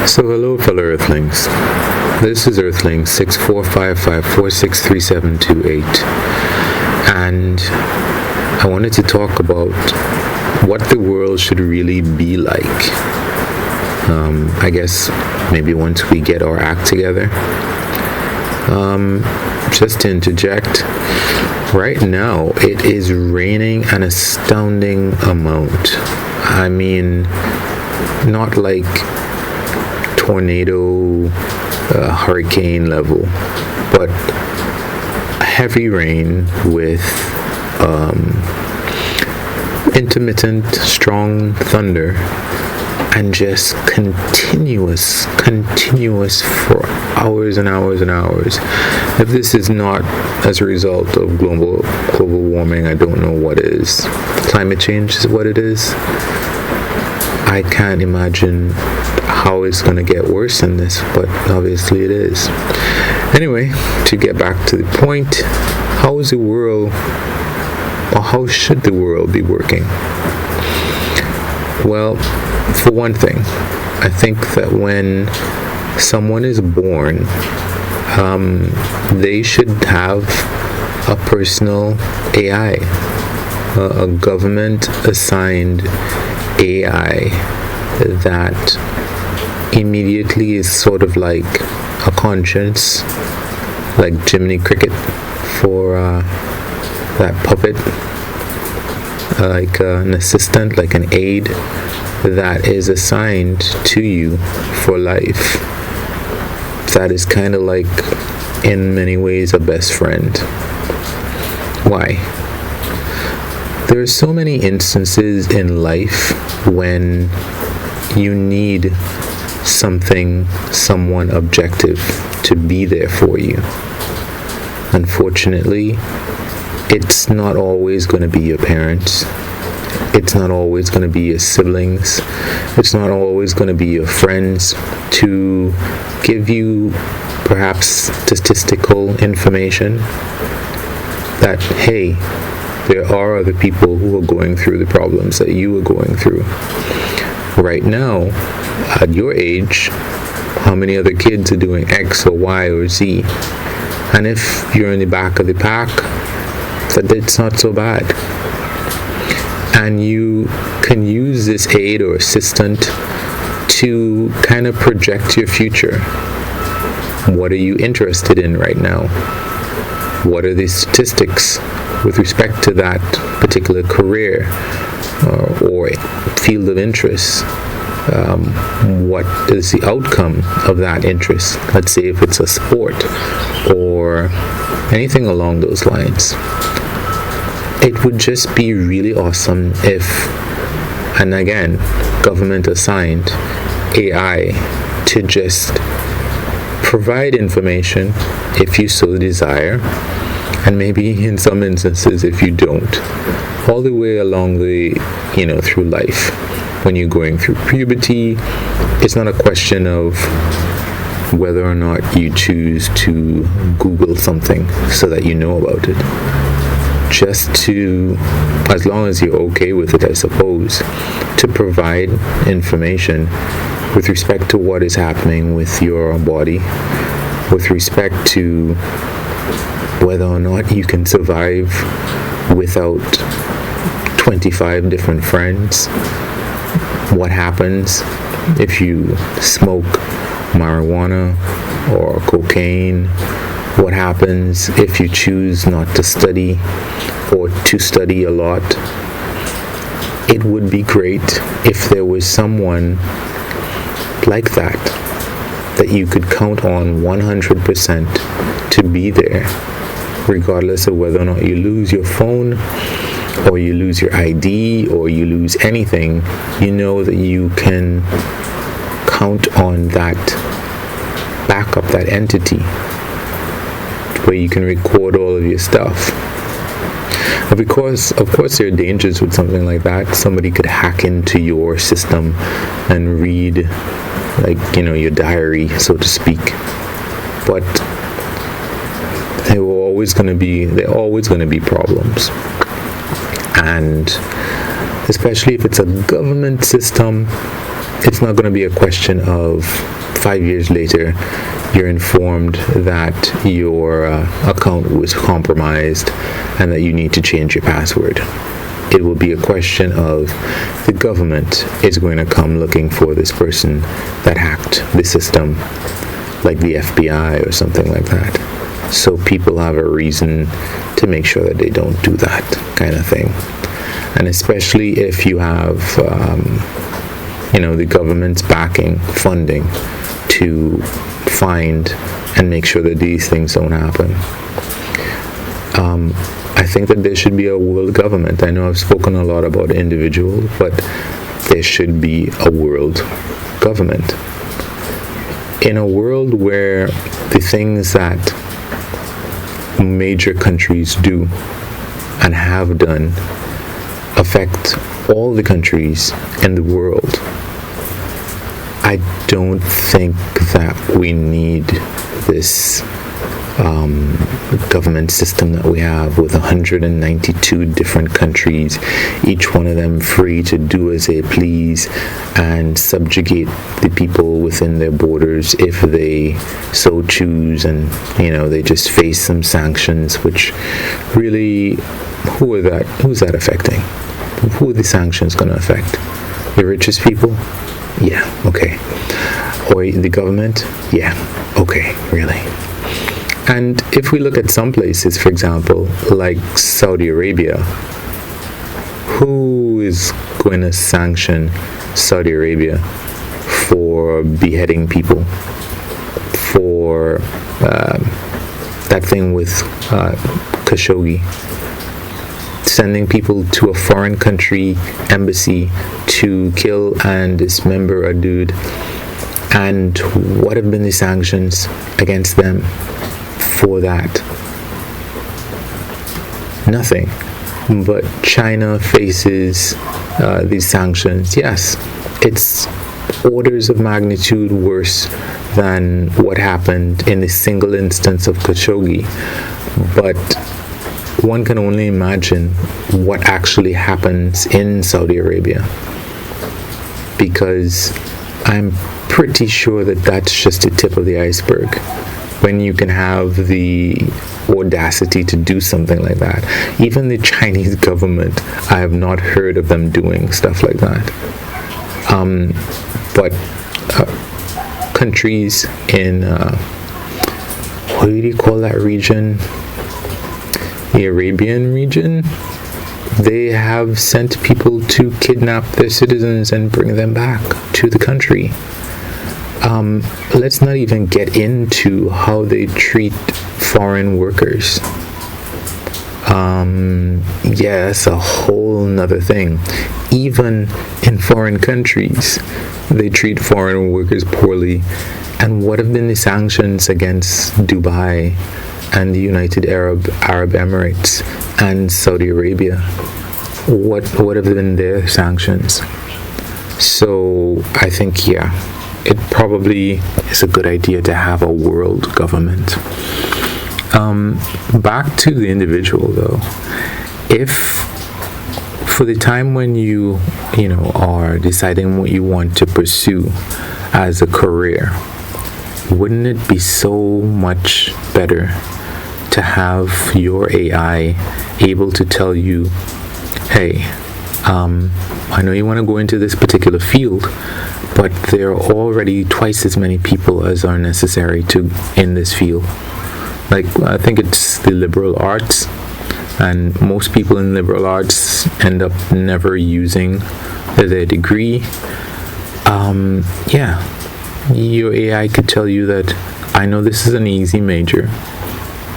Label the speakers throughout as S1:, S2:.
S1: So hello fellow Earthlings. This is Earthling 6455463728, and I wanted to talk about what the world should really be like. I guess maybe once we get our act together. Just to interject, right now it is raining an astounding amount. I mean, not like tornado, hurricane level, but heavy rain with intermittent strong thunder, and just continuous for hours and hours and hours. If this is not as a result of global warming, I don't know what is. Climate change is what it is. I can't imagine how it's going to get worse than this, but obviously it is. Anyway, to get back to the point, how is the world, or how should the world be working? Well, for one thing, I think that when someone is born, they should have a personal AI, a government assigned AI that immediately is sort of like a conscience, like Jiminy Cricket for that puppet, like an assistant, like an aide that is assigned to you for life. That is kind of like, in many ways, a best friend. Why? There are so many instances in life when you need someone objective to be there for you. Unfortunately, it's not always going to be your parents. It's not always going to be your siblings. It's not always going to be your friends to give you perhaps statistical information that, hey, there are other people who are going through the problems that you are going through. Right now, at your age, how many other kids are doing X or Y or Z? And if you're in the back of the pack, that it's not so bad. And you can use this aid or assistant to kind of project your future. What are you interested in right now? What are the statistics with respect to that particular career or field of interest? What is the outcome of that interest? Let's say if it's a sport or anything along those lines. It would just be really awesome if, and again, government assigned AI to just provide information if you so desire, and maybe in some instances if you don't, all the way along through life. When you're going through puberty, it's not a question of whether or not you choose to Google something so that you know about it. Just to, as long as you're okay with it, I suppose, to provide information with respect to what is happening with your body, with respect to whether or not you can survive without 25 different friends, what happens if you smoke marijuana or cocaine, what happens if you choose not to study or to study a lot. It would be great if there was someone like that you could count on 100% to be there, regardless of whether or not you lose your phone or you lose your ID or you lose anything. You know that you can count on that backup, that entity, where you can record all of your stuff. Of course, there are dangers with something like that. Somebody could hack into your system and read, your diary, so to speak. But there are always going to be problems. And especially if it's a government system, it's not going to be a question of 5 years later you're informed that your account was compromised and that you need to change your password. It will be a question of the government is going to come looking for this person that hacked the system, like the FBI or something like that. So people have a reason to make sure that they don't do that kind of thing. And especially if you have, the government's backing, funding to find and make sure that these things don't happen. I think that there should be a world government. I know I've spoken a lot about individual, but there should be a world government. In a world where the things that major countries do and have done affect all the countries in the world, I don't think that we need this government system that we have with 192 different countries, each one of them free to do as they please and subjugate the people within their borders if they so choose, and they just face some sanctions, which really, who's that affecting? Who are the sanctions going to affect? The richest people? Yeah, okay. Or the government? Yeah, okay, really. And if we look at some places, for example, like Saudi Arabia, who is going to sanction Saudi Arabia for beheading people, for that thing with Khashoggi, sending people to a foreign country embassy to kill and dismember a dude? And what have been the sanctions against them for that? Nothing. But China faces these sanctions. Yes, it's orders of magnitude worse than what happened in a single instance of Khashoggi, but one can only imagine what actually happens in Saudi Arabia, because I'm pretty sure that that's just the tip of the iceberg. When you can have the audacity to do something like that. Even the Chinese government, I have not heard of them doing stuff like that. But countries in, what do you call that region? The Arabian region? They have sent people to kidnap their citizens and bring them back to the country. Let's not even get into how they treat foreign workers. Yeah, that's a whole nother thing. Even in foreign countries, they treat foreign workers poorly. And what have been the sanctions against Dubai and the United Arab Emirates and Saudi Arabia? What have been their sanctions? So I think, yeah, it probably is a good idea to have a world government. Back to the individual though. If for the time when you are deciding what you want to pursue as a career, wouldn't it be so much better to have your AI able to tell you, hey, I know you want to go into this particular field, but there are already twice as many people as are necessary in this field. Like, I think it's the liberal arts, and most people in liberal arts end up never using their degree. Yeah, your AI could tell you that, I know this is an easy major,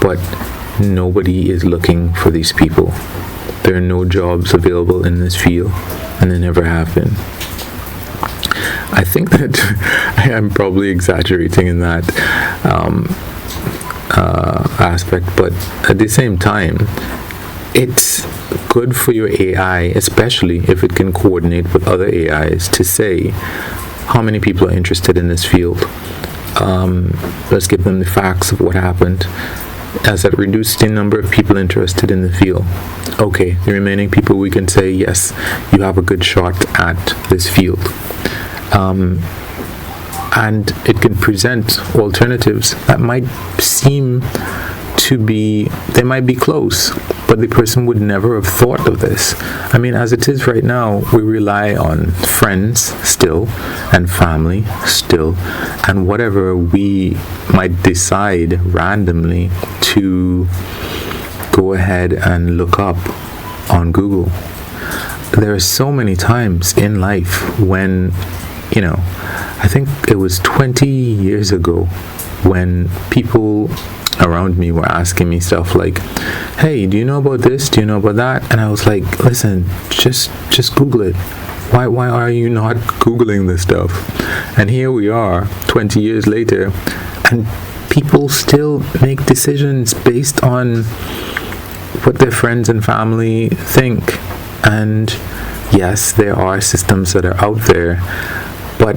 S1: but nobody is looking for these people. There are no jobs available in this field, and there never have been. I think that I am probably exaggerating in that aspect, but at the same time, it's good for your AI, especially if it can coordinate with other AIs, to say how many people are interested in this field. Let's give them the facts of what happened. As it reduced the number of people interested in the field. Okay, the remaining people, we can say, yes, you have a good shot at this field. And it can present alternatives that might seem to be, they might be close, but the person would never have thought of this. I mean, as it is right now, we rely on friends still, and family still, and whatever we might decide randomly to go ahead and look up on Google. There are so many times in life when, I think it was 20 years ago when people around me were asking me stuff like, hey, do you know about this? Do you know about that? And I was like, listen, just Google it. Why are you not Googling this stuff? And here we are 20 years later, and people still make decisions based on what their friends and family think. And yes, there are systems that are out there, but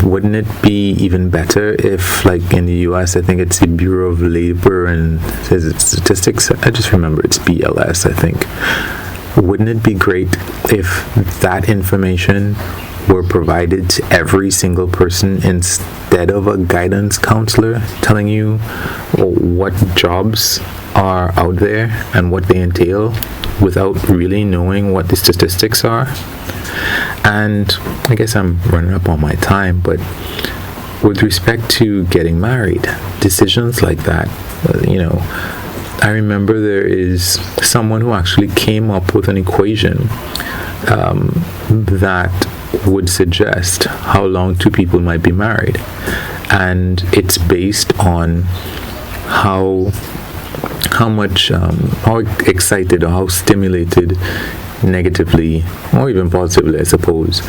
S1: wouldn't it be even better if, like in the US, I think it's the Bureau of Labor and Statistics, I just remember it's BLS, I think. Wouldn't it be great if that information were provided to every single person instead of a guidance counselor telling you what jobs are out there and what they entail without really knowing what the statistics are? And I guess I'm running up on my time, but with respect to getting married, decisions like that, I remember there is someone who actually came up with an equation that would suggest how long two people might be married, and it's based on how much, how excited or how stimulated, negatively or even positively, I suppose,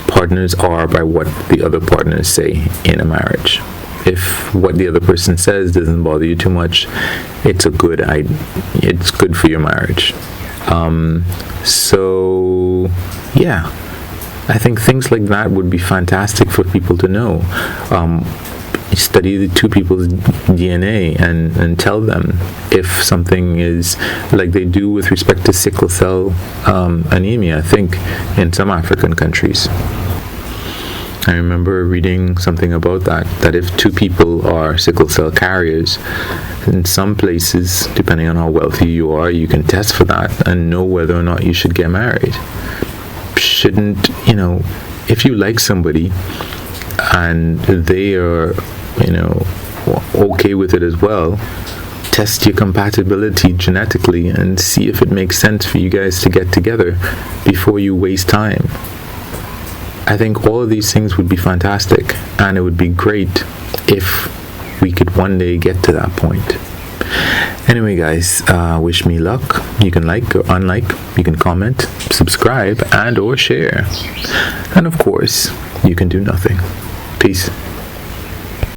S1: partners are by what the other partners say in a marriage. If what the other person says doesn't bother you too much, it's good for your marriage. So yeah, I think things like that would be fantastic for people to know. Study the two people's DNA and tell them if something is, like they do with respect to sickle cell anemia, I think, in some African countries. I remember reading something about that if two people are sickle cell carriers, in some places, depending on how wealthy you are, you can test for that and know whether or not you should get married. Shouldn't, if you like somebody and they are, okay with it as well, test your compatibility genetically and see if it makes sense for you guys to get together before you waste time. I think all of these things would be fantastic, and it would be great if we could one day get to that point. Anyway, guys, wish me luck. You can like or unlike, you can comment, subscribe, and or share. And of course, you can do nothing. Peace.